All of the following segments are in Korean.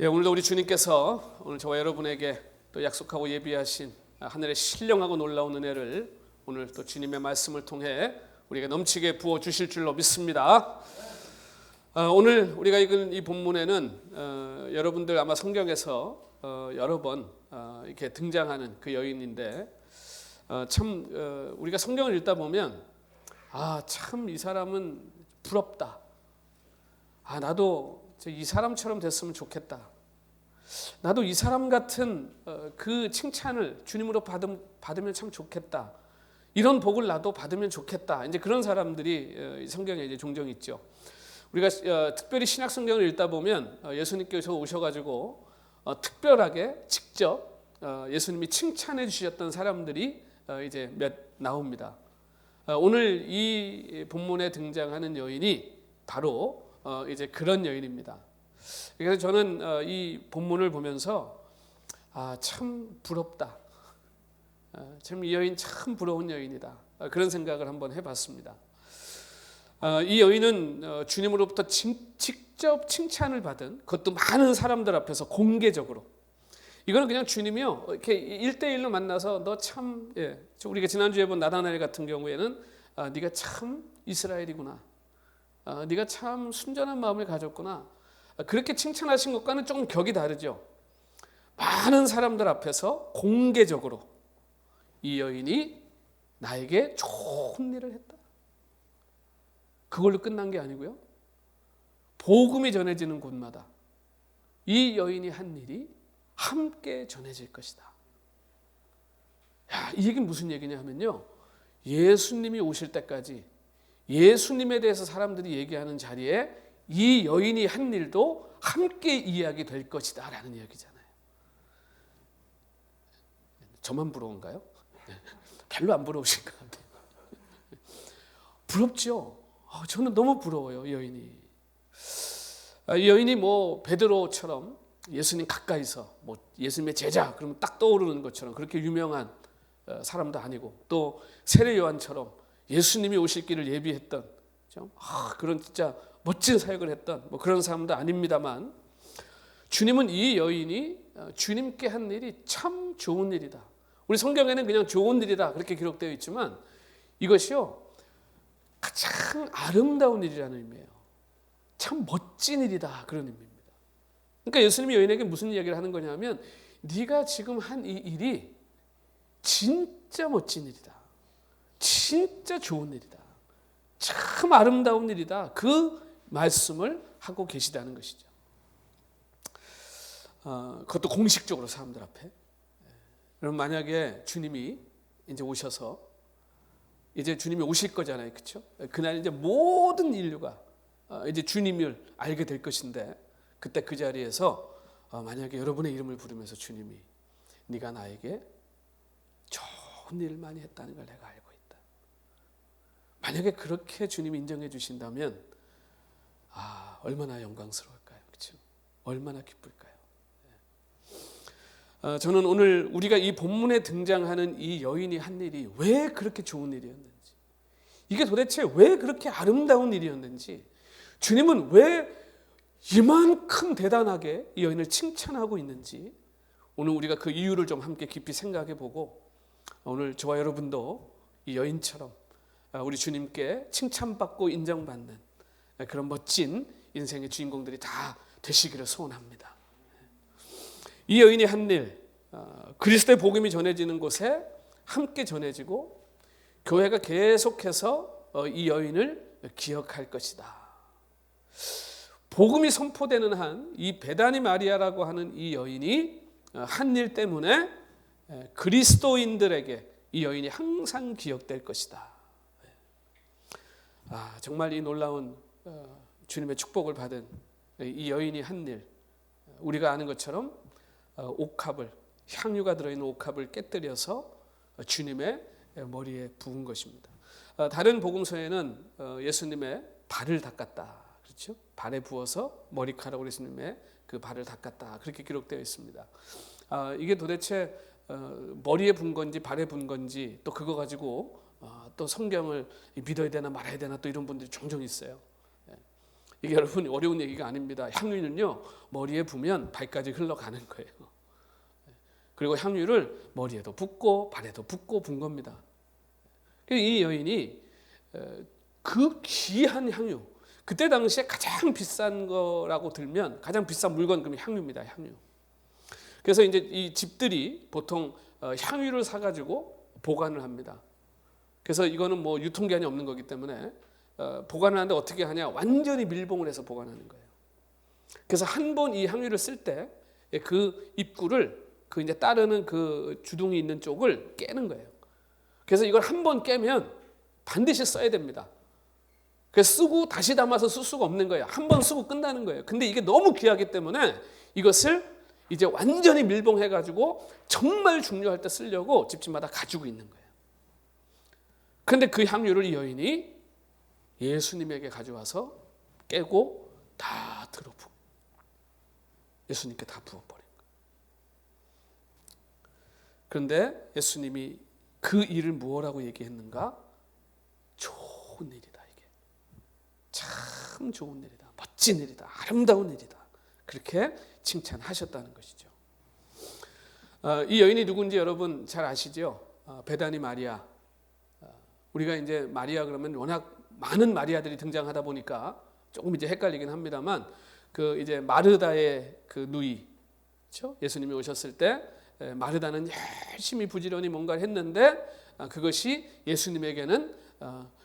오늘도 우리 주님께서 오늘 저와 여러분에게 또 약속하고 예비하신 하늘의 신령하고 놀라운 은혜를 오늘 또 주님의 말씀을 통해 우리에게 넘치게 부어 주실 줄로 믿습니다. 오늘 우리가 읽은 이 본문에는 여러분들 아마 성경에서 여러 번 이렇게 등장하는 그 여인인데 참 우리가 성경을 읽다 보면 참 이 사람은 부럽다. 나도 이 사람처럼 됐으면 좋겠다. 나도 이 사람 같은 그 칭찬을 주님으로 받으면 참 좋겠다. 이런 복을 나도 받으면 좋겠다. 이제 그런 사람들이 성경에 이제 종종 있죠. 우리가 특별히 신약 성경을 읽다 보면 예수님께서 오셔가지고 특별하게 직접 예수님이 칭찬해 주셨던 사람들이 이제 몇 나옵니다. 오늘 이 본문에 등장하는 여인이 바로 이제 그런 여인입니다. 그래서 저는 이 본문을 보면서 참 부럽다. 참 이 여인 참 부러운 여인이다. 그런 생각을 한번 해봤습니다. 이 여인은 주님으로부터 직접 칭찬을 받은, 그것도 많은 사람들 앞에서 공개적으로. 이거는 그냥 주님이요 이렇게 1대1로 만나서 너 참, 우리가 지난주에 본 나다나엘 같은 경우에는 네가 참 이스라엘이구나. 네가 참 순전한 마음을 가졌구나. 그렇게 칭찬하신 것과는 조금 격이 다르죠. 많은 사람들 앞에서 공개적으로 이 여인이 나에게 좋은 일을 했다. 그걸로 끝난 게 아니고요. 복음이 전해지는 곳마다 이 여인이 한 일이 함께 전해질 것이다. 이 얘기는 무슨 얘기냐 하면요. 예수님이 오실 때까지 예수님에 대해서 사람들이 얘기하는 자리에 이 여인이 한 일도 함께 이야기 될 것이다 라는 이야기잖아요. 저만 부러운가요? 별로 안 부러우신 것 같아요. 부럽죠? 저는 너무 부러워요. 이 여인이. 이 여인이 뭐 베드로처럼 예수님 가까이서 뭐 예수님의 제자 그러면 딱 떠오르는 것처럼 그렇게 유명한 사람도 아니고, 또 세례 요한처럼 예수님이 오실 길을 예비했던 그런 진짜 멋진 사역을 했던 뭐 그런 사람도 아닙니다만, 주님은 이 여인이 주님께 한 일이 참 좋은 일이다. 우리 성경에는 그냥 좋은 일이다 그렇게 기록되어 있지만 이것이요 가장 아름다운 일이라는 의미예요. 참 멋진 일이다 그런 의미입니다. 그러니까 예수님이 여인에게 무슨 이야기를 하는 거냐면, 네가 지금 한 이 일이 진짜 멋진 일이다. 진짜 좋은 일이다. 참 아름다운 일이다. 그 말씀을 하고 계시다는 것이죠. 그것도 공식적으로 사람들 앞에. 그럼 만약에 주님이 이제 오셔서 이제 주님이 오실 거잖아요, 그렇죠? 그날 이제 모든 인류가 이제 주님을 알게 될 것인데, 그때 그 자리에서 만약에 여러분의 이름을 부르면서 주님이 네가 나에게 좋은 일을 많이 했다는 걸 내가 알고 있다. 만약에 그렇게 주님이 인정해 주신다면 얼마나 영광스러울까요? 그렇죠? 얼마나 기쁠까요? 저는 오늘 우리가 이 본문에 등장하는 이 여인이 한 일이 왜 그렇게 좋은 일이었는지, 이게 도대체 왜 그렇게 아름다운 일이었는지, 주님은 왜 이만큼 대단하게 이 여인을 칭찬하고 있는지, 오늘 우리가 그 이유를 좀 함께 깊이 생각해 보고, 오늘 저와 여러분도 이 여인처럼 우리 주님께 칭찬받고 인정받는 그런 멋진 인생의 주인공들이 다 되시기를 소원합니다. 이 여인이 한 일, 그리스도의 복음이 전해지는 곳에 함께 전해지고 교회가 계속해서 이 여인을 기억할 것이다. 복음이 선포되는 한 이 베다니 마리아라고 하는 이 여인이 한 일 때문에 그리스도인들에게 이 여인이 항상 기억될 것이다. 정말 이 놀라운 주님의 축복을 받은 이 여인이 한 일, 우리가 아는 것처럼 옥합을, 향유가 들어있는 옥합을 깨뜨려서 주님의 머리에 부은 것입니다. 다른 복음서에는 예수님의 발을 닦았다, 그렇죠? 발에 부어서 머리카락으로 예수님의 그 발을 닦았다, 그렇게 기록되어 있습니다. 이게 도대체 머리에 분 건지 발에 분 건지, 또 그거 가지고 또 성경을 믿어야 되나 말아야 되나 또 이런 분들이 종종 있어요. 이게 여러분 어려운 얘기가 아닙니다. 향유는요 머리에 부으면 발까지 흘러가는 거예요. 그리고 향유를 머리에도 붓고 발에도 붓고 분 겁니다. 이 여인이 그 귀한 향유, 그때 당시에 가장 비싼 거라고 들면 가장 비싼 물건 그러면 향유입니다. 향유. 그래서 이제 이 집들이 보통 향유를 사가지고 보관을 합니다. 그래서 이거는 뭐 유통기한이 없는 거기 때문에 보관을 하는데 어떻게 하냐? 완전히 밀봉을 해서 보관하는 거예요. 그래서 한 번 이 향유를 쓸 때 그 입구를 그 이제 따르는 그 주둥이 있는 쪽을 깨는 거예요. 그래서 이걸 한 번 깨면 반드시 써야 됩니다. 그래서 쓰고 다시 담아서 쓸 수가 없는 거예요. 한 번 쓰고 끝나는 거예요. 근데 이게 너무 귀하기 때문에 이것을 이제 완전히 밀봉해가지고 정말 중요할 때 쓰려고 집집마다 가지고 있는 거예요. 그런데 그 향유를 이 여인이 예수님에게 가져와서 깨고 다 들어부고 예수님께 다 부어버린 거예요. 그런데 예수님이 그 일을 무엇라고 얘기했는가? 좋은 일이다. 이게 참 좋은 일이다. 멋진 일이다. 아름다운 일이다. 그렇게 칭찬하셨다는 것이죠. 이 여인이 누군지 여러분 잘 아시죠? 베다니 마리아. 우리가 이제 마리아 그러면 워낙 많은 마리아들이 등장하다 보니까 조금 이제 헷갈리긴 합니다만 그 이제 마르다의 그 누이, 그렇죠? 예수님이 오셨을 때 마르다는 열심히 부지런히 뭔가를 했는데 그것이 예수님에게는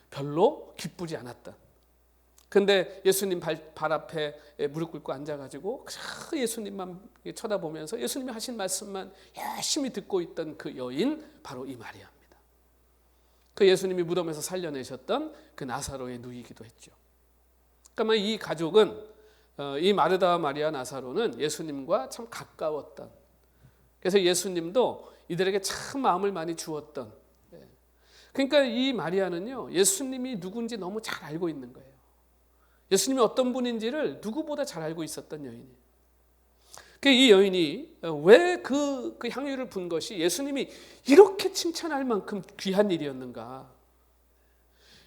별로 기쁘지 않았다. 근데 예수님 발 앞에 무릎 꿇고 앉아가지고 예수님만 쳐다보면서 예수님이 하신 말씀만 열심히 듣고 있던 그 여인, 바로 이 마리아입니다. 그 예수님이 무덤에서 살려내셨던 그 나사로의 누이기도 했죠. 그러니까 이 가족은, 이 마르다와 마리아, 나사로는 예수님과 참 가까웠던, 그래서 예수님도 이들에게 참 마음을 많이 주었던, 그러니까 이 마리아는요 예수님이 누군지 너무 잘 알고 있는 거예요. 예수님이 어떤 분인지를 누구보다 잘 알고 있었던 여인이에요. 이 여인이 왜 그 향유를 분 것이 예수님이 이렇게 칭찬할 만큼 귀한 일이었는가?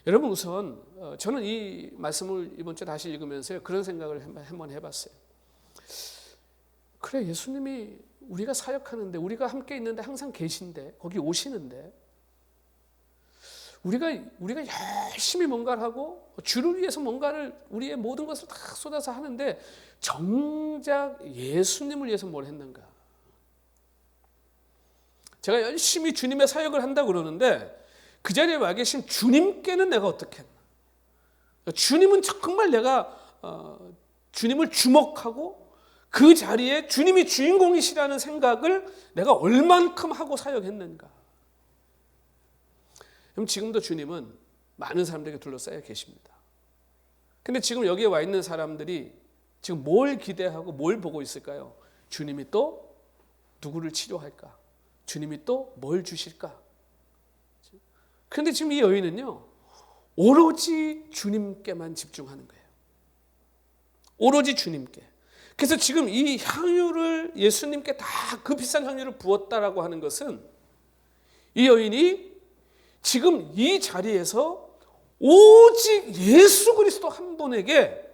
여러분, 우선 저는 이 말씀을 이번 주에 다시 읽으면서 그런 생각을 한번 해봤어요. 그래, 예수님이 우리가 사역하는데, 우리가 함께 있는데 항상 계신데, 거기 오시는데, 우리가 열심히 뭔가를 하고 주를 위해서 뭔가를, 우리의 모든 것을 다 쏟아서 하는데 정작 예수님을 위해서 뭘 했는가? 제가 열심히 주님의 사역을 한다고 그러는데 그 자리에 와 계신 주님께는 내가 어떻게 했나? 주님은 정말 내가 주님을 주목하고 그 자리에 주님이 주인공이시라는 생각을 내가 얼만큼 하고 사역했는가? 그럼 지금도 주님은 많은 사람들에게 둘러싸여 계십니다. 근데 지금 여기에 와 있는 사람들이 지금 뭘 기대하고 뭘 보고 있을까요? 주님이 또 누구를 치료할까? 주님이 또 뭘 주실까? 그런데 지금 이 여인은요, 오로지 주님께만 집중하는 거예요. 오로지 주님께. 그래서 지금 이 향유를 예수님께 다 그 비싼 향유를 부었다라고 하는 것은 이 여인이 지금 이 자리에서 오직 예수 그리스도 한 분에게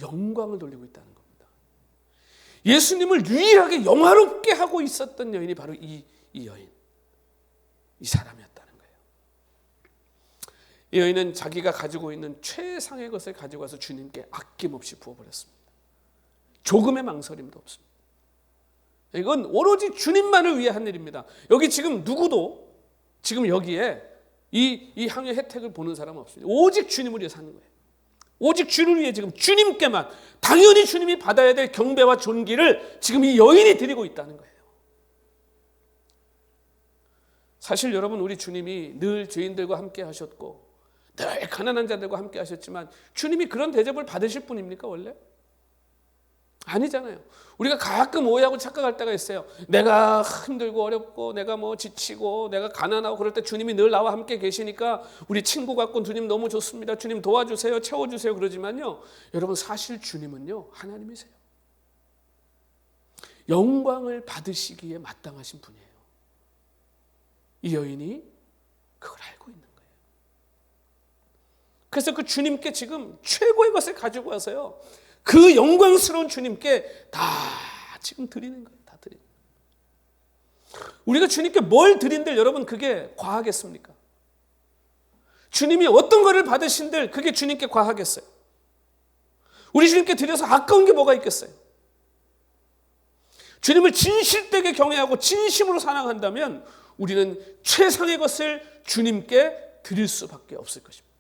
영광을 돌리고 있다는 겁니다. 예수님을 유일하게 영화롭게 하고 있었던 여인이 바로 이 여인, 이 사람이었다는 거예요. 이 여인은 자기가 가지고 있는 최상의 것을 가지고 와서 주님께 아낌없이 부어버렸습니다. 조금의 망설임도 없습니다. 이건 오로지 주님만을 위해 한 일입니다. 여기 지금 누구도 지금 여기에 이 향유 혜택을 보는 사람은 없습니다. 오직 주님을 위해서 하는 거예요. 오직 주를 위해 지금 주님께만, 당연히 주님이 받아야 될 경배와 존귀를 지금 이 여인이 드리고 있다는 거예요. 사실 여러분, 우리 주님이 늘 죄인들과 함께 하셨고 늘 가난한 자들과 함께 하셨지만 주님이 그런 대접을 받으실 분입니까 원래? 아니잖아요. 우리가 가끔 오해하고 착각할 때가 있어요. 내가 힘들고 어렵고 내가 뭐 지치고 내가 가난하고 그럴 때 주님이 늘 나와 함께 계시니까 우리 친구 같고 주님 너무 좋습니다. 주님 도와주세요. 채워주세요. 그러지만요, 여러분, 사실 주님은요 하나님이세요. 영광을 받으시기에 마땅하신 분이에요. 이 여인이 그걸 알고 있는 거예요. 그래서 그 주님께 지금 최고의 것을 가지고 와서요, 그 영광스러운 주님께 다 지금 드리는 거예요. 다 드리는 거예요. 우리가 주님께 뭘 드린들 여러분 그게 과하겠습니까? 주님이 어떤 거를 받으신들 그게 주님께 과하겠어요? 우리 주님께 드려서 아까운 게 뭐가 있겠어요? 주님을 진실되게 경외하고 진심으로 사랑한다면 우리는 최상의 것을 주님께 드릴 수밖에 없을 것입니다.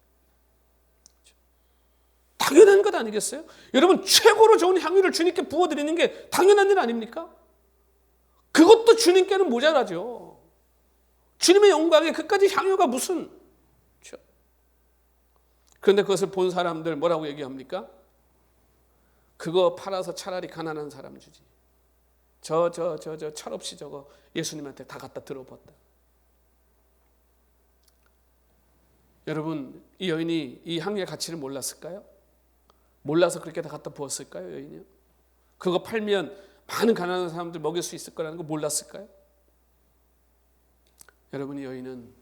당연한 것 아니겠어요? 여러분, 최고로 좋은 향유를 주님께 부어드리는 게 당연한 일 아닙니까? 그것도 주님께는 모자라죠. 주님의 영광에 그까지 향유가 무슨. 그런데 그것을 본 사람들 뭐라고 얘기합니까? 그거 팔아서 차라리 가난한 사람 주지. 철없이 저거 예수님한테 다 갖다 들어봤다. 여러분, 이 여인이 이 향유의 가치를 몰랐을까요? 몰라서 그렇게 다 갖다 부었을까요, 여인이요? 그거 팔면 많은 가난한 사람들 먹일 수 있을 거라는 거 몰랐을까요? 여러분, 이 여인은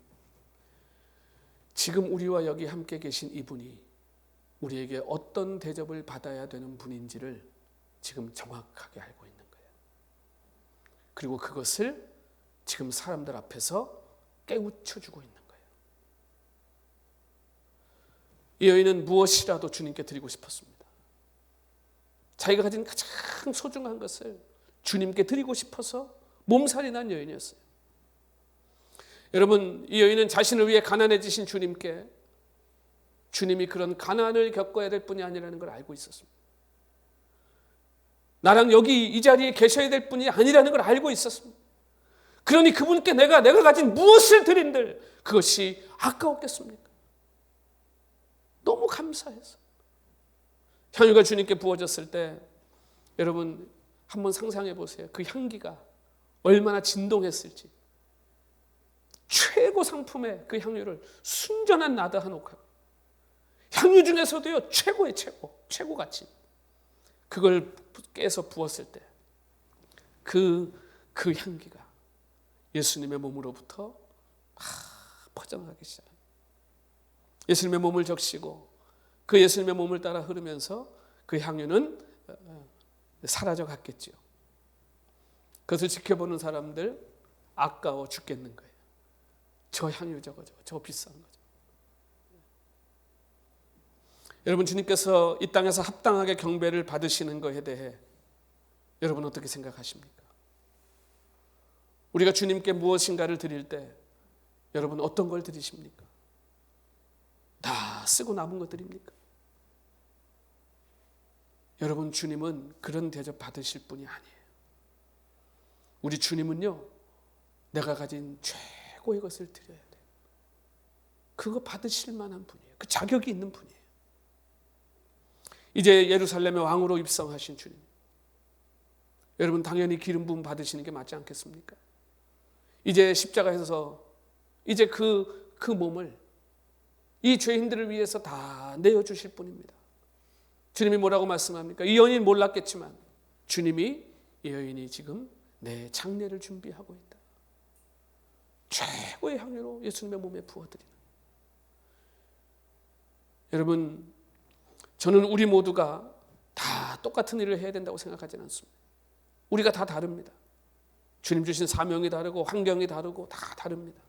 지금 우리와 여기 함께 계신 이분이 우리에게 어떤 대접을 받아야 되는 분인지를 지금 정확하게 알고 있는 거예요. 그리고 그것을 지금 사람들 앞에서 깨우쳐주고 있는 거예요. 이 여인은 무엇이라도 주님께 드리고 싶었습니다. 자기가 가진 가장 소중한 것을 주님께 드리고 싶어서 몸살이 난 여인이었어요. 여러분, 이 여인은 자신을 위해 가난해지신 주님께 주님이 그런 가난을 겪어야 될 뿐이 아니라는 걸 알고 있었습니다. 나랑 여기 이 자리에 계셔야 될 분이 아니라는 걸 알고 있었습니다. 그러니 그분께 내가 가진 무엇을 드린들 그것이 아까웠겠습니까? 너무 감사해서. 향유가 주님께 부어졌을 때 여러분 한번 상상해 보세요. 그 향기가 얼마나 진동했을지. 최고 상품의 그 향유를 순전한 나드 한 옥합, 향유 중에서도요 최고의 최고 가치, 그걸 깨서 부었을 때 그 향기가 예수님의 몸으로부터 퍼져나가기 시작합니다. 예수님의 몸을 적시고 그 예수님의 몸을 따라 흐르면서 그 향유는 사라져 갔겠죠. 그것을 지켜보는 사람들 아까워 죽겠는 거예요. 저 향유 저거 비싼 거죠. 여러분, 주님께서 이 땅에서 합당하게 경배를 받으시는 것에 대해 여러분 어떻게 생각하십니까? 우리가 주님께 무엇인가를 드릴 때 여러분 어떤 걸 드리십니까? 다 쓰고 남은 거 드립니까? 여러분, 주님은 그런 대접 받으실 분이 아니에요. 우리 주님은요, 내가 가진 최고의 것을 드려야 돼요. 그거 받으실 만한 분이에요. 그 자격이 있는 분이에요. 이제 예루살렘의 왕으로 입성하신 주님, 여러분 당연히 기름 부음 받으시는 게 맞지 않겠습니까? 이제 십자가에서 이제 그 몸을 이 죄인들을 위해서 다 내어주실 분입니다. 주님이 뭐라고 말씀합니까? 이 여인이 몰랐겠지만 주님이 이 여인이 지금 내 장례를 준비하고 있다. 최고의 향유로 예수님의 몸에 부어드리는. 여러분, 저는 우리 모두가 다 똑같은 일을 해야 된다고 생각하지는 않습니다. 우리가 다 다릅니다. 주님 주신 사명이 다르고 환경이 다르고 다 다릅니다.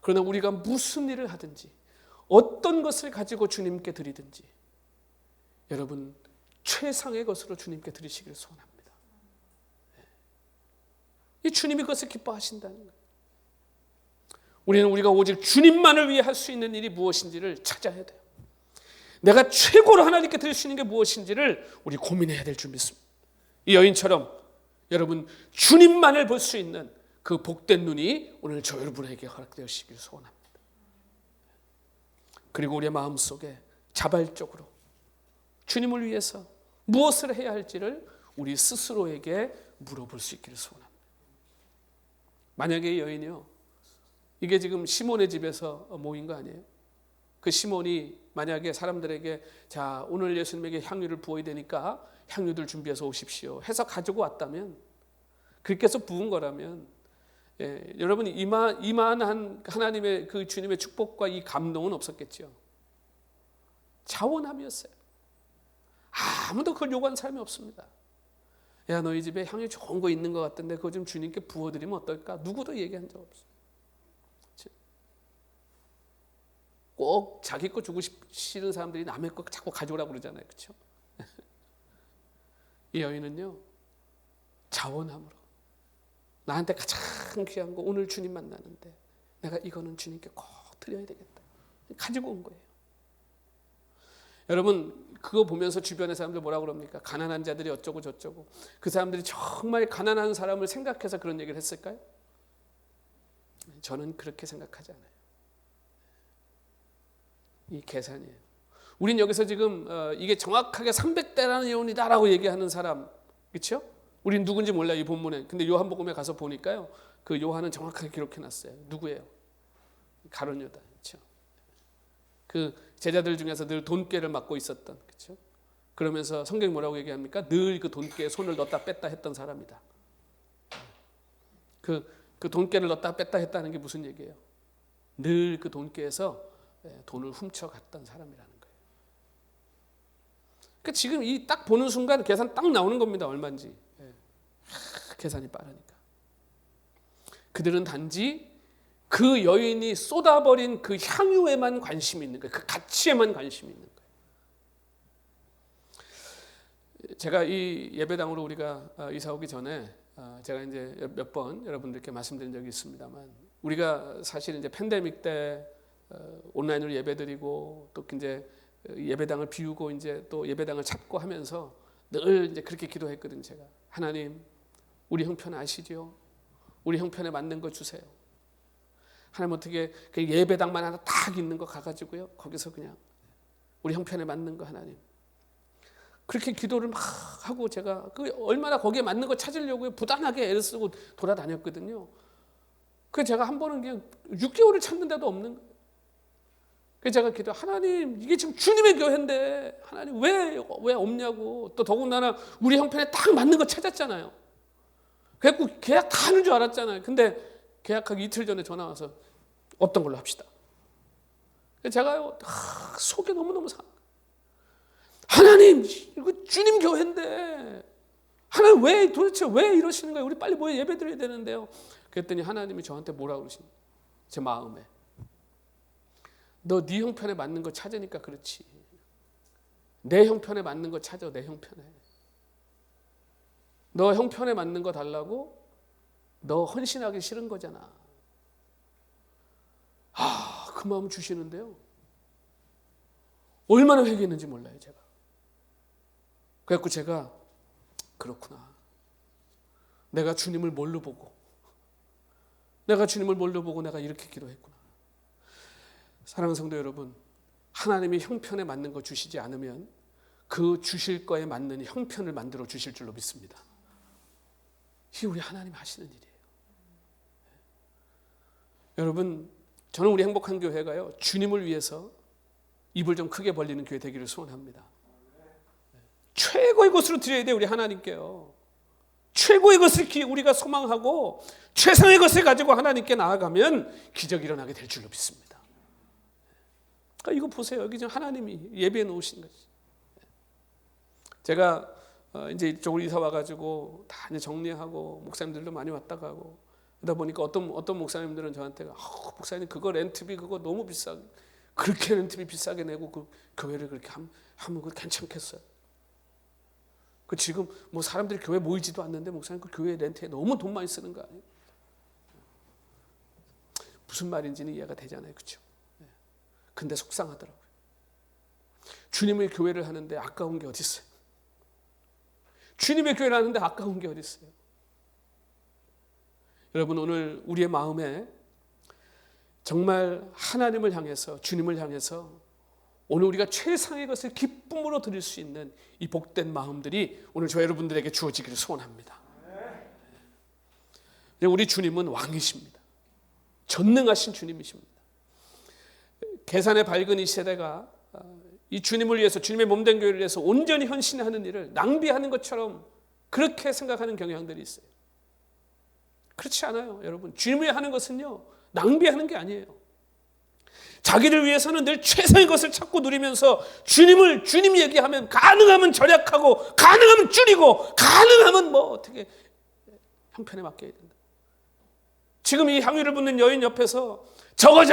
그러나 우리가 무슨 일을 하든지 어떤 것을 가지고 주님께 드리든지 여러분 최상의 것으로 주님께 드리시기를 소원합니다. 이 주님이 그것을 기뻐하신다는 거예요. 우리가 오직 주님만을 위해 할 수 있는 일이 무엇인지를 찾아야 돼요. 내가 최고로 하나님께 드릴 수 있는 게 무엇인지를 우리 고민해야 될 줄 믿습니다. 이 여인처럼 여러분 주님만을 볼 수 있는 그 복된 눈이 오늘 저 여러분에게 허락되시기를 소원합니다. 그리고 우리의 마음속에 자발적으로 주님을 위해서 무엇을 해야 할지를 우리 스스로에게 물어볼 수 있기를 소원합니다. 만약에 이 여인이요, 이게 지금 시몬의 집에서 모인 거 아니에요? 그 시몬이 만약에 사람들에게 자 오늘 예수님에게 향유를 부어야 되니까 향유들 준비해서 오십시오 해서 가지고 왔다면, 그렇게 해서 부은 거라면 여러분이 이만한 하나님의 그 주님의 축복과 이 감동은 없었겠죠. 자원함이었어요. 아무도 그걸 요구한 사람이 없습니다. 야, 너희 집에 향이 좋은 거 있는 것 같던데 그거 좀 주님께 부어드리면 어떨까? 누구도 얘기한 적 없어요. 꼭 자기 거 주고 싶은 사람들이 남의 거 자꾸 가져오라고 그러잖아요. 그렇죠? 이 여인은요, 자원함으로 나한테 가장 귀한 거 오늘 주님 만나는데 내가 이거는 주님께 꼭 드려야 되겠다. 가지고 온 거예요. 여러분 그거 보면서 주변의 사람들 뭐라 그럽니까? 가난한 자들이 어쩌고 저쩌고. 그 사람들이 정말 가난한 사람을 생각해서 그런 얘기를 했을까요? 저는 그렇게 생각하지 않아요. 이 계산이에요. 우린 여기서 지금 이게 정확하게 300대라는 예언이다라고 얘기하는 사람, 그렇죠? 우린 누군지 몰라요, 이 본문에. 근데 요한복음에 가서 보니까요, 그 요한은 정확하게 기록해놨어요. 누구예요? 가룟 유다, 그렇죠? 그 제자들 중에서 늘 돈깨를 맡고 있었던, 그렇죠? 그러면서 성경이 뭐라고 얘기합니까? 늘 그 돈깨에 손을 넣었다 뺐다 했던 사람이다. 그 돈깨를 넣었다 뺐다 했다는 게 무슨 얘기예요? 늘 그 돈깨에서 돈을 훔쳐갔던 사람이라는 거예요. 그러니까 지금 이 딱 보는 순간 계산 딱 나오는 겁니다. 얼마인지. 계산이 빠르니까. 그들은 단지 그 여인이 쏟아버린 그 향유에만 관심이 있는 거예요. 그 가치에만 관심이 있는 거예요. 제가 이 예배당으로 우리가 이사 오기 전에 제가 이제 몇 번 여러분들께 말씀드린 적이 있습니다만, 우리가 사실 이제 팬데믹 때 온라인으로 예배드리고 또 이제 예배당을 비우고 이제 또 예배당을 찾고 하면서 늘 이제 그렇게 기도했거든요. 제가 하나님, 우리 형편 아시죠? 우리 형편에 맞는 거 주세요. 하나님 어떻게 그 예배당만 하나 딱 있는 거 가가지고요, 거기서 그냥 우리 형편에 맞는 거 하나님. 그렇게 기도를 막 하고 제가 그 얼마나 거기에 맞는 거 찾으려고 부단하게 애를 쓰고 돌아다녔거든요. 그래서 제가 한 번은 그냥 6개월을 찾는데도 없는 거예요. 그래서 제가 기도, 하나님 이게 지금 주님의 교회인데 하나님 왜 없냐고. 또 더군다나 우리 형편에 딱 맞는 거 찾았잖아요. 그래갖고 계약 다 하는 줄 알았잖아요. 근데 계약하기 이틀 전에 전화 와서 없던 걸로 합시다. 제가 속이 너무너무 상한 거예요. 하나님 이거 주님 교회인데 하나님 도대체 왜 이러시는 거예요? 우리 빨리 모여 예배 드려야 되는데요. 그랬더니 하나님이 저한테 뭐라고 그러시는 거예요? 제 마음에, 너 네 형편에 맞는 거 찾으니까 그렇지. 내 형편에 맞는 거 찾아. 내 형편에. 너 형편에 맞는 거 달라고 너 헌신하기 싫은 거잖아. 그 마음 주시는데요, 얼마나 회개했는지 몰라요 제가. 그래갖고 제가 그렇구나. 내가 주님을 뭘로 보고 내가 이렇게 기도했구나. 사랑하는 성도 여러분, 하나님이 형편에 맞는 거 주시지 않으면 그 주실 거에 맞는 형편을 만들어 주실 줄로 믿습니다. 이게 우리 하나님 하시는 일이에요. 여러분, 저는 우리 행복한 교회가요, 주님을 위해서 입을 좀 크게 벌리는 교회 되기를 소원합니다. 최고의 것으로 드려야 돼요. 우리 하나님께요. 최고의 것을 우리가 소망하고 최상의 것을 가지고 하나님께 나아가면 기적이 일어나게 될 줄로 믿습니다. 그러니까 이거 보세요. 여기 지금 하나님이 예배해 놓으신 거지. 제가 이제 이쪽으로 이사 와가지고 다 이제 정리하고 목사님들도 많이 왔다 가고 그러다 보니까 어떤 목사님들은 저한테 목사님 그거 렌트비 그거 너무 비싸. 그렇게 렌트비 비싸게 내고 그 교회를 그렇게 하면 그거 괜찮겠어요? 그 지금 뭐 사람들이 교회 모이지도 않는데 목사님 그 교회 렌트에 너무 돈 많이 쓰는 거 아니에요? 무슨 말인지는 이해가 되잖아요, 그렇죠? 근데 속상하더라고요. 주님의 교회를 하는데 아까운 게 어디 있어요? 주님의 교회를 하는데 아까운 게 어디 있어요? 여러분, 오늘 우리의 마음에 정말 하나님을 향해서, 주님을 향해서 오늘 우리가 최상의 것을 기쁨으로 드릴 수 있는 이 복된 마음들이 오늘 저 여러분들에게 주어지기를 소원합니다. 우리 주님은 왕이십니다. 전능하신 주님이십니다. 계산의 밝은 이 세대가 이 주님을 위해서, 주님의 몸된 교회를 위해서 온전히 헌신하는 일을 낭비하는 것처럼 그렇게 생각하는 경향들이 있어요. 그렇지 않아요, 여러분. 주님을 위해 하는 것은요, 낭비하는 게 아니에요. 자기를 위해서는 늘 최선의 것을 찾고 누리면서 주님 얘기하면 가능하면 절약하고 가능하면 줄이고 가능하면 뭐 어떻게 형편에 맡겨야 된다. 지금 이 향유를 붓는 여인 옆에서 저거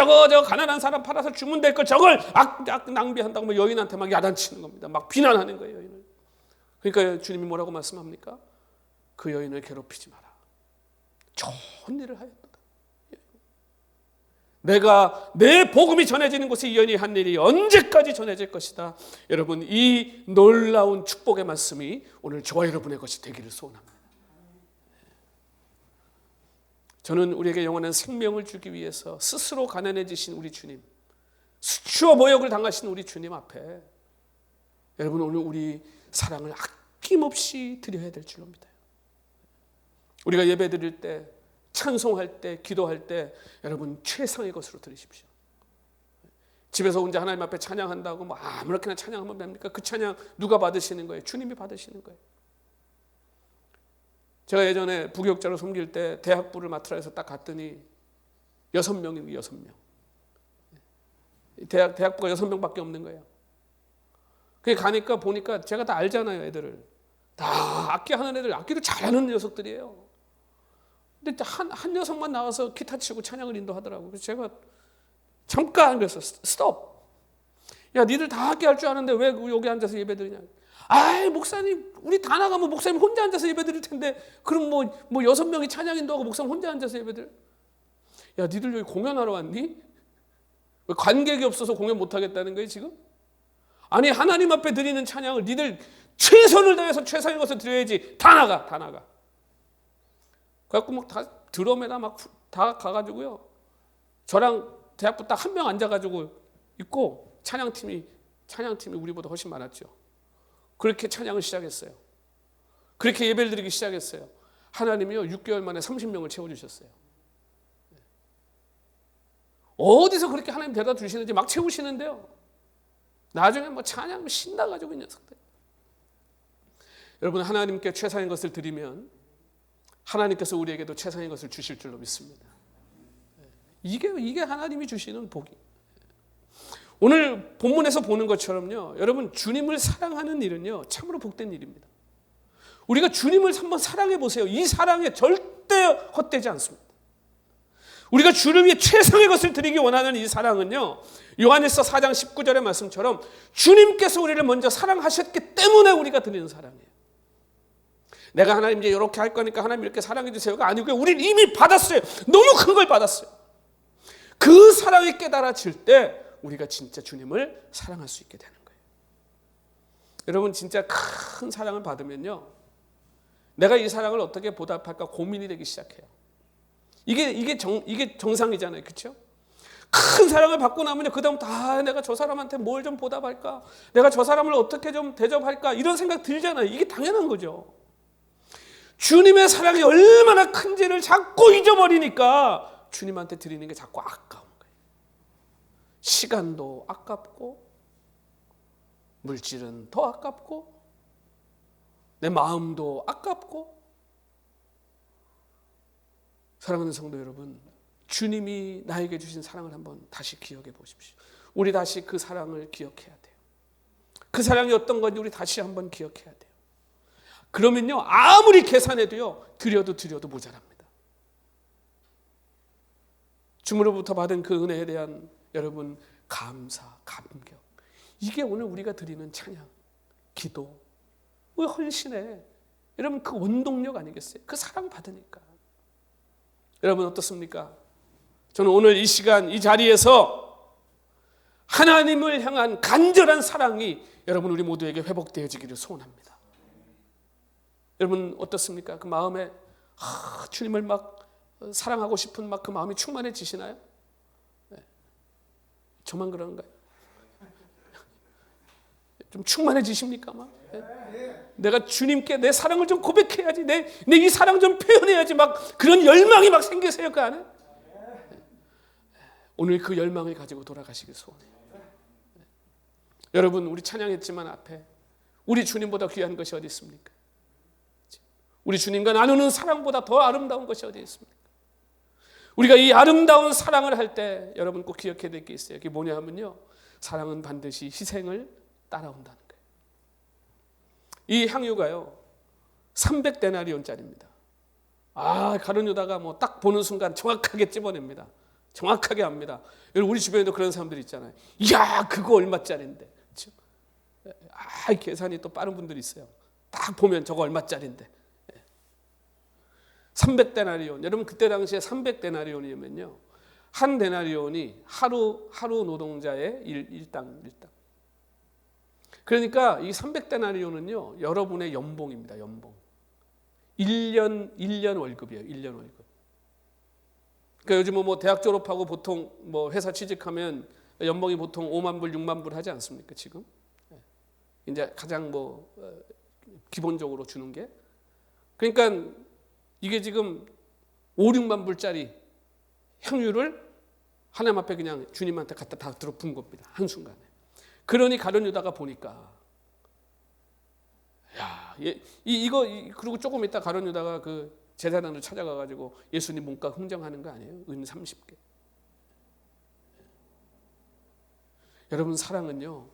가난한 사람 팔아서 주면 될 걸 저걸 낭비한다고 뭐 여인한테 막 야단치는 겁니다. 막 비난하는 거예요, 여인을. 그러니까 주님이 뭐라고 말씀합니까? 그 여인을 괴롭히지 마라. 좋은 일을 하였다. 내가 내 복음이 전해지는 곳에 이 여인이 한 일이 언제까지 전해질 것이다. 여러분, 이 놀라운 축복의 말씀이 오늘 저와 여러분의 것이 되기를 소원합니다. 저는 우리에게 영원한 생명을 주기 위해서 스스로 가난해지신 우리 주님, 수치와 모욕을 당하신 우리 주님 앞에 여러분 오늘 우리 사랑을 아낌없이 드려야 될 줄로 믿어요. 우리가 예배 드릴 때, 찬송할 때, 기도할 때 여러분 최상의 것으로 드리십시오. 집에서 혼자 하나님 앞에 찬양한다고 뭐 아무렇게나 찬양하면 됩니까? 그 찬양 누가 받으시는 거예요? 주님이 받으시는 거예요. 제가 예전에 부교육자로 섬길 때 대학부를 맡으라 해서 딱 갔더니 6명이에요. 6명. 대학부가 6명밖에 없는 거예요. 그게 가니까 보니까 제가 다 알잖아요, 애들을. 다 악기 하는 애들, 악기도 잘하는 녀석들이에요. 근데 한 녀석만 나와서 기타 치고 찬양을 인도하더라고요. 그래서 제가 잠깐 그랬어. 스톱. 야, 니들 다 악기 할 줄 아는데 왜 여기 앉아서 예배 드리냐. 아이, 목사님, 우리 다 나가면 목사님 혼자 앉아서 예배 드릴 텐데, 그럼 뭐 6명이 찬양 인도하고 목사님 혼자 앉아서 예배 드려. 야, 니들 여기 공연하러 왔니? 왜 관객이 없어서 공연 못 하겠다는 거예요, 지금? 아니, 하나님 앞에 드리는 찬양을 니들 최선을 다해서 최선의 것을 드려야지. 다 나가. 그래갖고 막 다 드럼에다 막 다 가가지고요. 저랑 대학부 딱 한 명 앉아가지고 있고 찬양팀이 우리보다 훨씬 많았죠. 그렇게 찬양을 시작했어요. 그렇게 예배를 드리기 시작했어요. 하나님이요 6개월 만에 30명을 채워주셨어요. 어디서 그렇게 하나님 대답 주시는지 막 채우시는데요. 나중에 뭐 찬양 신나가지고 이 녀석들. 여러분, 하나님께 최상의 것을 드리면 하나님께서 우리에게도 최상의 것을 주실 줄로 믿습니다. 이게 하나님이 주시는 복이. 오늘 본문에서 보는 것처럼요, 여러분, 주님을 사랑하는 일은요 참으로 복된 일입니다. 우리가 주님을 한번 사랑해 보세요. 이 사랑에 절대 헛되지 않습니다. 우리가 주를 위해 최상의 것을 드리기 원하는 이 사랑은요, 요한일서 4장 19절의 말씀처럼 주님께서 우리를 먼저 사랑하셨기 때문에 우리가 드리는 사랑이에요. 내가 하나님 이제 이렇게 할 거니까 하나님 이렇게 사랑해 주세요가 아니고요, 우리는 이미 받았어요. 너무 큰 걸 받았어요. 그 사랑이 깨달아질 때 우리가 진짜 주님을 사랑할 수 있게 되는 거예요. 여러분, 진짜 큰 사랑을 받으면요, 내가 이 사랑을 어떻게 보답할까 고민이 되기 시작해요. 이게 정상이잖아요, 그렇죠? 큰 사랑을 받고 나면요, 그다음 다 내가 저 사람한테 뭘 좀 보답할까, 내가 저 사람을 어떻게 좀 대접할까, 이런 생각 들잖아요. 이게 당연한 거죠. 주님의 사랑이 얼마나 큰지를 자꾸 잊어버리니까 주님한테 드리는 게 자꾸 아까운 거예요. 시간도 아깝고, 물질은 더 아깝고, 내 마음도 아깝고. 사랑하는 성도 여러분, 주님이 나에게 주신 사랑을 한번 다시 기억해 보십시오. 우리 다시 그 사랑을 기억해야 돼요. 그 사랑이 어떤 건지 우리 다시 한번 기억해야 돼요. 그러면요, 아무리 계산해도요, 드려도 모자랍니다. 주님으로부터 받은 그 은혜에 대한 여러분 감사, 감격, 이게 오늘 우리가 드리는 찬양, 기도, 그 헌신의 여러분 그 원동력 아니겠어요? 그 사랑 받으니까. 여러분 어떻습니까? 저는 오늘 이 시간 이 자리에서 하나님을 향한 간절한 사랑이 여러분 우리 모두에게 회복되어지기를 소원합니다. 여러분 어떻습니까? 그 마음에 주님을 막 사랑하고 싶은 막 그 마음이 충만해지시나요? 네. 저만 그런가요? 좀 충만해지십니까? 막? 네. 내가 주님께 내 사랑을 좀 고백해야지, 내 이 사랑 좀 표현해야지, 막 그런 열망이 막 생기세요, 그 안에? 네. 오늘 그 열망을 가지고 돌아가시길 소원해요. 네. 여러분, 우리 찬양했지만 앞에 우리 주님보다 귀한 것이 어디 있습니까? 우리 주님과 나누는 사랑보다 더 아름다운 것이 어디 있습니까? 우리가 이 아름다운 사랑을 할 때 여러분 꼭 기억해야 될 게 있어요. 그게 뭐냐 하면요, 사랑은 반드시 희생을 따라온다는 거예요. 이 향유가요 300데나리온짜리입니다. 가룟 유다가 뭐 딱 보는 순간 정확하게 찝어냅니다. 정확하게 압니다. 여러분 우리 주변에도 그런 사람들이 있잖아요. 이야 그거 얼마짜리인데. 그렇죠? 계산이 또 빠른 분들이 있어요. 딱 보면 저거 얼마짜리인데. 300데나리온. 여러분 그때 당시에 300데나리온이면요, 한 데나리온이 하루 노동자의 일당. 그러니까 이 300데나리온은요 여러분의 연봉입니다. 연봉. 1년 월급이에요. 1년 월급. 그러니까 요즘 뭐 대학 졸업하고 보통 뭐 회사 취직하면 연봉이 보통 5만 불, 6만 불 하지 않습니까? 지금 이제 가장 뭐 기본적으로 주는 게. 그러니까 이게 지금 5, 6만 불짜리 향유를 하나님 앞에 그냥 주님한테 갖다 다 들어 분 겁니다. 한순간에. 그러니 가룟 유다가 보니까 이거 그리고 조금 있다 가룟 유다가 그 제사장을 찾아가 가지고 예수님 몸값 흥정하는 거 아니에요? 은 30개. 여러분 사랑은요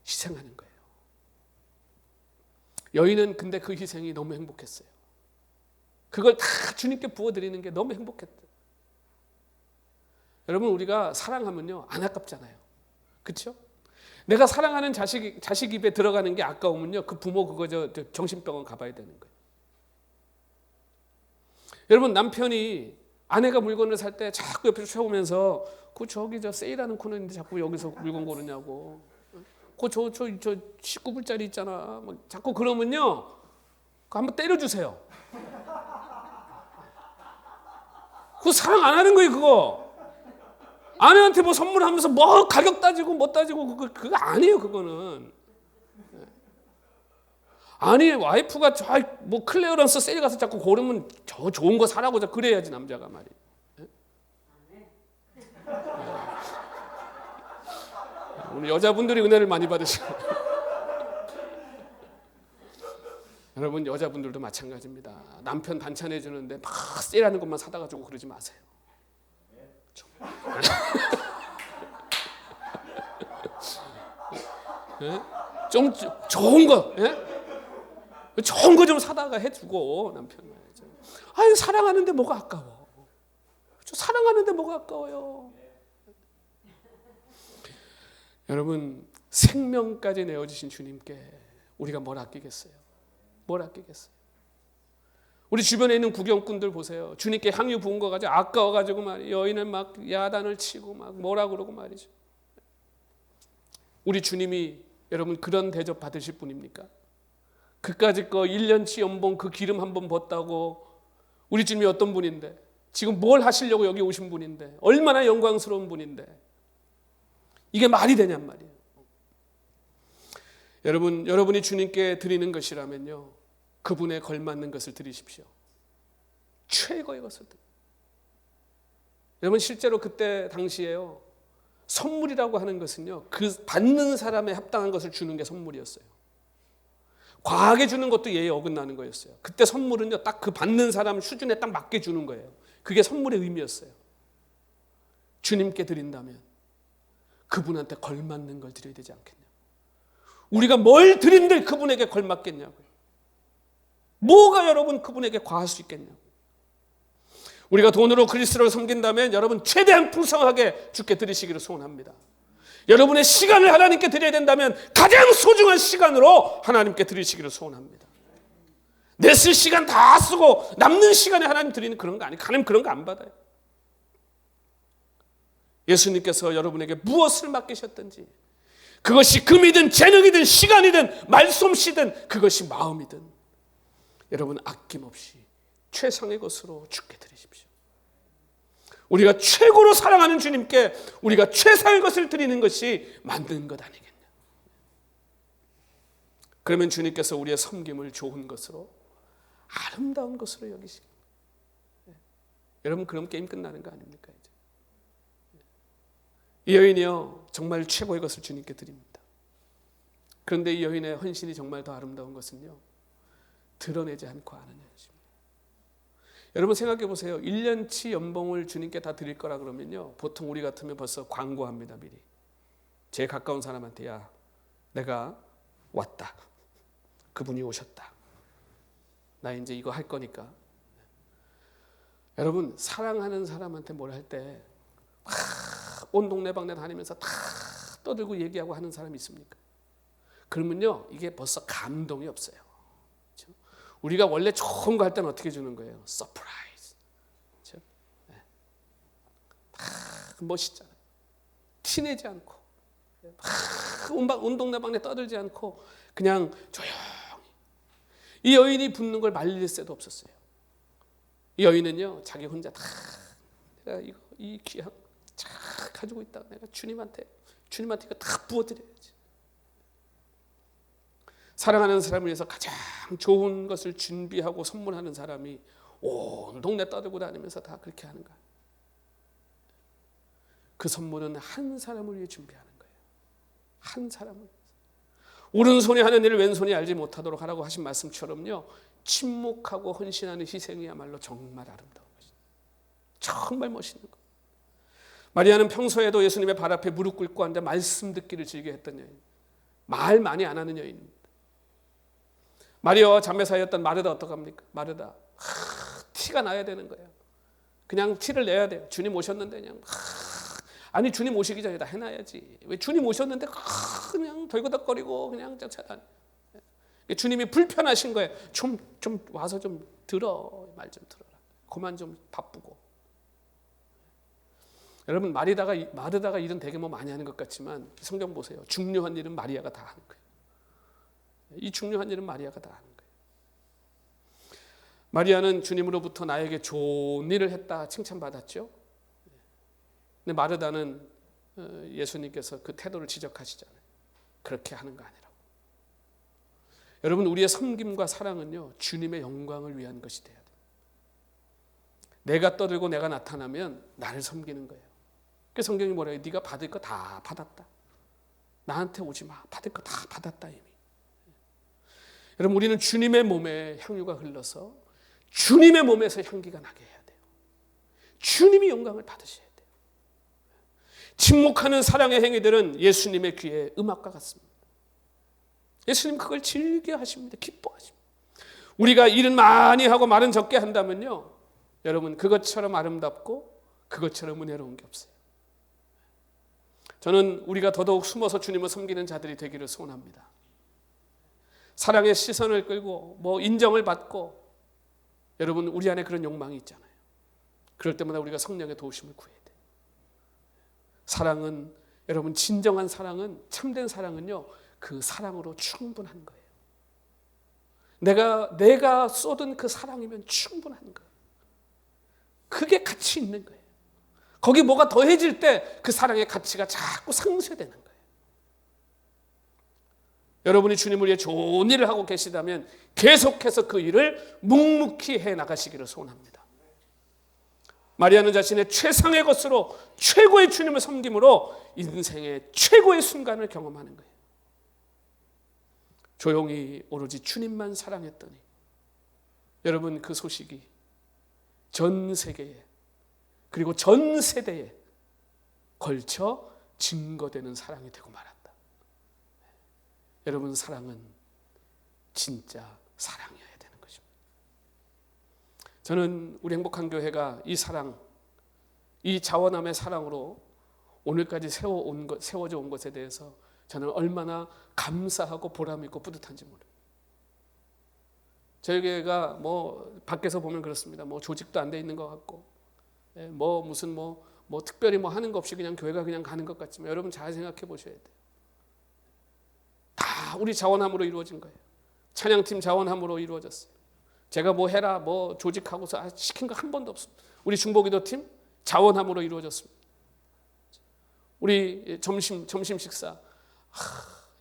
희생하는 거예요. 여인은 근데 그 희생이 너무 행복했어요. 그걸 다 주님께 부어드리는 게 너무 행복했다. 여러분 우리가 사랑하면요 안 아깝잖아요. 그렇죠? 내가 사랑하는 자식 입에 들어가는 게 아까우면요 그 부모 그거 저 정신병원 가봐야 되는 거예요. 여러분 남편이 아내가 물건을 살 때 자꾸 옆에서 쳐오면서 저기 저 세일하는 코너인데 자꾸 여기서 물건 고르냐고. 저 19불짜리 있잖아. 막 자꾸 그러면요 그거 한번 때려주세요. 그거 사랑 안 하는 거예요. 그거 아내한테 뭐 선물하면서 뭐 가격 따지고 뭐 따지고 그거 아니에요. 그거는. 아니 와이프가 저 뭐 클레어런스 세일 가서 자꾸 고르면 저 좋은 거 사라고 그래야지 남자가 말이에요. 우리 여자분들이 은혜를 많이 받으시고 여러분 여자분들도 마찬가지입니다. 남편 반찬해 주는데 막 세일하는 것만 사다 가지고 그러지 마세요. 좀 좋은 거, 좋은 거 좀 사다가 해주고 남편 말이죠. 아유 사랑하는데 뭐가 아까워. 사랑하는데 뭐가 아까워요. 여러분 생명까지 내어주신 주님께 우리가 뭘 아끼겠어요? 뭘 아끼겠어요? 우리 주변에 있는 구경꾼들 보세요. 주님께 향유 부은 거 가지고 아까워가지고 말이에요. 여인은 막 야단을 치고 막 뭐라 그러고 말이죠. 우리 주님이 여러분 그런 대접 받으실 분입니까? 그까짓 거 1년치 연봉 그 기름 한번 벗다고 우리 주님이 어떤 분인데 지금 뭘 하시려고 여기 오신 분인데 얼마나 영광스러운 분인데 이게 말이 되냔 말이에요. 여러분이 주님께 드리는 것이라면요 그분에 걸맞는 것을 드리십시오. 최고의 것을 드리십시오. 여러분 실제로 그때 당시에요 선물이라고 하는 것은요 그 받는 사람에 합당한 것을 주는 게 선물이었어요. 과하게 주는 것도 예에 어긋나는 거였어요. 그때 선물은요 딱 그 받는 사람 수준에 딱 맞게 주는 거예요. 그게 선물의 의미였어요. 주님께 드린다면 그분한테 걸맞는 걸 드려야 되지 않겠냐. 우리가 뭘 드린들 그분에게 걸맞겠냐고요. 뭐가 여러분 그분에게 과할 수 있겠냐고. 우리가 돈으로 그리스도를 섬긴다면 여러분 최대한 풍성하게 주께 드리시기를 소원합니다. 여러분의 시간을 하나님께 드려야 된다면 가장 소중한 시간으로 하나님께 드리시기를 소원합니다. 내 쓸 시간 다 쓰고 남는 시간에 하나님 드리는 그런 거 아니에요. 하나님 그런 거 안 받아요. 예수님께서 여러분에게 무엇을 맡기셨든지 그것이 금이든 재능이든 시간이든 말솜씨든 그것이 마음이든 여러분 아낌없이 최상의 것으로 주께 드리십시오. 우리가 최고로 사랑하는 주님께 우리가 최상의 것을 드리는 것이 맞는 것 아니겠냐. 그러면 주님께서 우리의 섬김을 좋은 것으로 아름다운 것으로 여기십니다. 여러분 그럼 게임 끝나는 거 아닙니까? 이제. 이 여인이요 정말 최고의 것을 주님께 드립니다. 그런데 이 여인의 헌신이 정말 더 아름다운 것은요 드러내지 않고 하는 것입니다. 여러분 생각해 보세요. 1년치 연봉을 주님께 다 드릴 거라 그러면요, 보통 우리 같으면 벌써 광고합니다. 미리 제일 가까운 사람한테, 야, 내가 왔다, 그분이 오셨다, 나 이제 이거 할 거니까. 여러분, 사랑하는 사람한테 뭘 할 때 온 동네방네 다니면서 다 떠들고 얘기하고 하는 사람이 있습니까? 그러면요, 이게 벌써 감동이 없어요. 그렇죠? 우리가 원래 좋은 거 할 때는 어떻게 주는 거예요? 서프라이즈. 그렇죠? 네. 멋있잖아요. 티내지 않고, 온 동네방네 떠들지 않고 그냥 조용히. 이 여인이 붓는 걸 말릴 새도 없었어요. 이 여인은요, 자기 혼자 다, 내가 이 귀한 쫙 가지고 있다가 내가 주님한테 이거 다 부어드려야지. 사랑하는 사람을 위해서 가장 좋은 것을 준비하고 선물하는 사람이 온 동네 떠들고 다니면서 다 그렇게 하는 거야. 그 선물은 한 사람을 위해 준비하는 거예요. 한 사람을 위해서. 오른손이 하는 일을 왼손이 알지 못하도록 하라고 하신 말씀처럼요, 침묵하고 헌신하는 희생이야말로 정말 아름다운 것이죠. 정말 멋있는 것. 마리아는 평소에도 예수님의 발 앞에 무릎 꿇고 앉아 말씀 듣기를 즐겨했던 여인, 말 많이 안 하는 여인입니다. 마리아와 자매 사이였던 마르다 어떡합니까? 마르다 티가 나야 되는 거예요. 그냥 티를 내야 돼요. 주님 오셨는데 그냥 아니, 주님 오시기 전에 다 해놔야지. 왜 주님 오셨는데 그냥 덜그덕거리고 그냥 쫓아다니. 주님이 불편하신 거예요. 좀 와서 좀 들어, 말 좀 들어라. 그만 좀 바쁘고. 여러분, 마르다가 일은 되게 뭐 많이 하는 것 같지만 성경 보세요. 중요한 일은 마리아가 다 하는 거예요. 이 중요한 일은 마리아가 다 하는 거예요. 마리아는 주님으로부터 나에게 좋은 일을 했다 칭찬받았죠. 근데 마르다는 예수님께서 그 태도를 지적하시잖아요. 그렇게 하는 거 아니라고. 여러분, 우리의 섬김과 사랑은요, 주님의 영광을 위한 것이 돼야 돼요. 내가 떠들고 내가 나타나면 나를 섬기는 거예요. 그 성경이 뭐라 해요? 네가 받을 거 다 받았다. 나한테 오지 마. 받을 거 다 받았다 이미. 여러분, 우리는 주님의 몸에 향유가 흘러서 주님의 몸에서 향기가 나게 해야 돼요. 주님이 영광을 받으셔야 돼요. 침묵하는 사랑의 행위들은 예수님의 귀에 음악과 같습니다. 예수님 그걸 즐겨 하십니다. 기뻐하십니다. 우리가 일은 많이 하고 말은 적게 한다면요, 여러분, 그것처럼 아름답고 그것처럼 은혜로운 게 없어요. 저는 우리가 더더욱 숨어서 주님을 섬기는 자들이 되기를 소원합니다. 사랑의 시선을 끌고 뭐 인정을 받고, 여러분, 우리 안에 그런 욕망이 있잖아요. 그럴 때마다 우리가 성령의 도우심을 구해야 돼요. 사랑은, 여러분, 진정한 사랑은, 참된 사랑은요, 그 사랑으로 충분한 거예요. 내가 쏟은 그 사랑이면 충분한 거예요. 그게 가치 있는 거예요. 거기 뭐가 더해질 때 그 사랑의 가치가 자꾸 상쇄되는 거예요. 여러분이 주님을 위해 좋은 일을 하고 계시다면 계속해서 그 일을 묵묵히 해 나가시기를 소원합니다. 마리아는 자신의 최상의 것으로 최고의 주님을 섬김으로 인생의 최고의 순간을 경험하는 거예요. 조용히 오로지 주님만 사랑했더니, 여러분, 그 소식이 전 세계에, 그리고 전 세대에 걸쳐 증거되는 사랑이 되고 말았다. 여러분, 사랑은 진짜 사랑이어야 되는 것입니다. 저는 우리 행복한 교회가 이 사랑, 이 자원함의 사랑으로 오늘까지 세워져 온 것에 대해서 저는 얼마나 감사하고 보람있고 뿌듯한지 모릅니다. 저희 교회가 뭐 밖에서 보면 그렇습니다. 뭐 조직도 안 돼 있는 것 같고, 뭐 무슨 뭐 특별히 뭐 하는 거 없이 그냥 교회가 그냥 가는 것 같지만, 여러분 잘 생각해 보셔야 돼요. 다 우리 자원함으로 이루어진 거예요. 찬양팀 자원함으로 이루어졌어요. 제가 뭐 해라 뭐 조직하고서 시킨 거 한 번도 없습니다. 우리 중보기도팀 자원함으로 이루어졌습니다. 우리 점심 식사,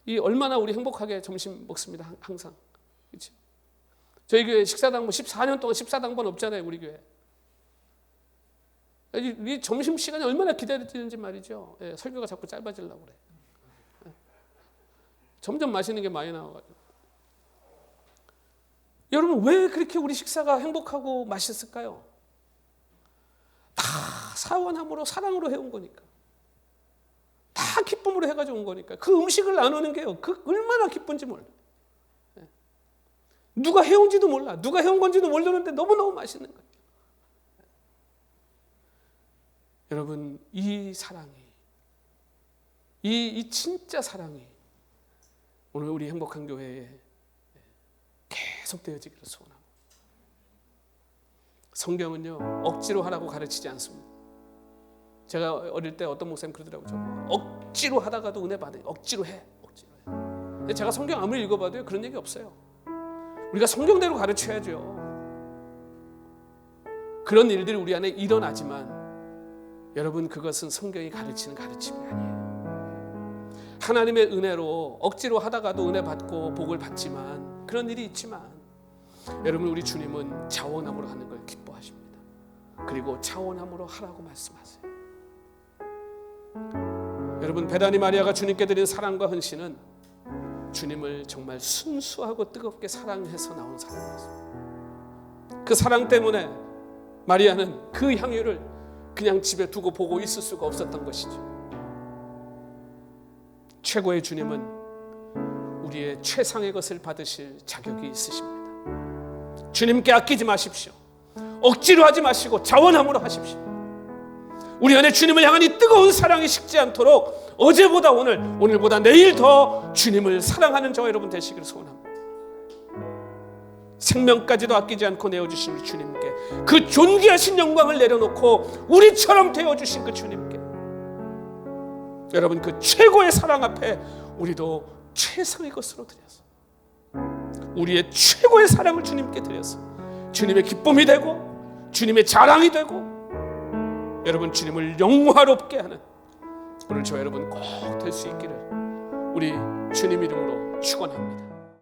이 얼마나 우리 행복하게 점심 먹습니다. 항상. 그렇죠? 저희 교회 식사당 뭐 14년 동안 식사당번 없잖아요. 우리 교회. 이 점심 시간이 얼마나 기다려지는지 말이죠. 설교가 자꾸 짧아지려고 그래. 점점 맛있는 게 많이 나와가지고. 여러분, 왜 그렇게 우리 식사가 행복하고 맛있을까요? 다 사원함으로, 사랑으로 해온 거니까. 다 기쁨으로 해가지고 온 거니까. 그 음식을 나누는 게요, 그 얼마나 기쁜지 몰라. 누가 해온지도 몰라. 누가 해온 건지도 모르는데 너무너무 맛있는 거예요. 여러분, 이 사랑이, 이 진짜 사랑이 오늘 우리 행복한 교회에 계속 되어지기를 소원합니다. 성경은요, 억지로 하라고 가르치지 않습니다. 제가 어릴 때 어떤 목사님 그러더라고요. 억지로 하다가도 은혜 받아요. 억지로 해. 억지로 해. 근데 제가 성경 아무리 읽어봐도요, 그런 얘기 없어요. 우리가 성경대로 가르쳐야죠. 그런 일들이 우리 안에 일어나지만 여러분, 그것은 성경이 가르치는 가르침이 아니에요. 하나님의 은혜로 억지로 하다가도 은혜 받고 복을 받지만, 그런 일이 있지만 여러분, 우리 주님은 자원함으로 하는 걸 기뻐하십니다. 그리고 자원함으로 하라고 말씀하세요. 여러분, 베다니 마리아가 주님께 드린 사랑과 헌신은 주님을 정말 순수하고 뜨겁게 사랑해서 나온 사랑이었습니다. 그 사랑 때문에 마리아는 그 향유를 그냥 집에 두고 보고 있을 수가 없었던 것이죠. 최고의 주님은 우리의 최상의 것을 받으실 자격이 있으십니다. 주님께 아끼지 마십시오. 억지로 하지 마시고 자원함으로 하십시오. 우리 안에 주님을 향한 이 뜨거운 사랑이 식지 않도록 어제보다 오늘, 오늘보다 내일 더 주님을 사랑하는 저와 여러분 되시기를 소원합니다. 생명까지도 아끼지 않고 내어주신 우리 주님께, 그 존귀하신 영광을 내려놓고 우리처럼 되어주신 그 주님께, 여러분, 그 최고의 사랑 앞에 우리도 최상의 것으로 드려서, 우리의 최고의 사랑을 주님께 드려서 주님의 기쁨이 되고 주님의 자랑이 되고 여러분, 주님을 영화롭게 하는 오늘 저 여러분 꼭 될 수 있기를 우리 주님 이름으로 축원합니다.